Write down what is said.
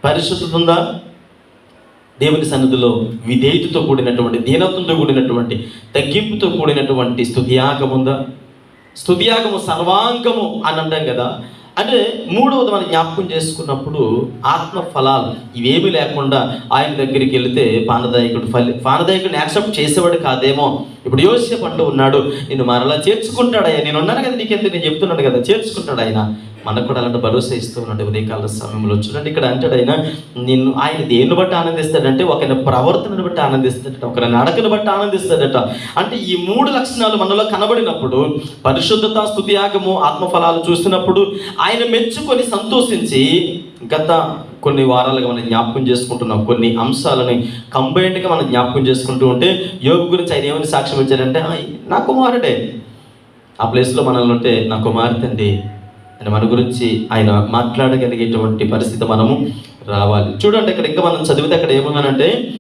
పరిశుద్ధత ఉందా? దేవుని సన్నిధిలో విధేయతతో కూడినటువంటి, దీనత్వంతో కూడినటువంటి, తగ్గింపుతో కూడినటువంటి స్తుతియాగం ఉందా? స్తుతియాగము సర్వాంగము అని అంటాం కదా. అంటే మూడవది మనం జ్ఞాపకం చేసుకున్నప్పుడు ఆత్మ ఫలాలు ఇవేమీ లేకుండా ఆయన దగ్గరికి వెళితే పానదాయకుడిని యాక్సెప్ట్ చేసేవాడు కాదేమో. ఇప్పుడు యోసేపు అంటూ ఉన్నాడు, నేను మరలా చేర్చుకుంటాడు ఆయన, నేను ఉన్నాను కదా నీకెందుకు, నేను చెప్తున్నాడు కదా, చేర్చుకుంటాడు ఆయన. మనకు కూడా అలాంటి భరోసా ఇస్తూ ఉన్నాడు ఉదయకాల సమయంలో. చూడండి ఇక్కడ అంటాడు ఆయన, ఆయన దేన్ని బట్టి ఆనందిస్తాడంటే ఒకరి ప్రవర్తనను బట్టి ఆనందిస్తాడట, ఒకరి నడకను బట్టి ఆనందిస్తాడట. అంటే ఈ మూడు లక్షణాలు మనలో కనబడినప్పుడు, పరిశుద్ధత, స్తుతియాగము, ఆత్మఫలాలు చూసినప్పుడు ఆయన మెచ్చుకొని సంతోషించి, గత కొన్ని వారాలుగా మనం జ్ఞాపకం చేసుకుంటున్నాం, కొన్ని అంశాలని కంబైన్డ్గా మనం జ్ఞాపకం చేసుకుంటూ ఉంటే, యోబు గురించి ఆయన ఏమని సాక్ష్యం ఇచ్చారంటే, నా కుమారుడే. ఆ ప్లేస్లో మనల్ని ఉంటే నా కుమార్తె అండి అని మన గురించి ఆయన మాట్లాడగలిగేటువంటి పరిస్థితి మనము రావాలి. చూడండి ఇక్కడ ఇంకా మనం చదివితే అక్కడ ఏమన్నానంటే,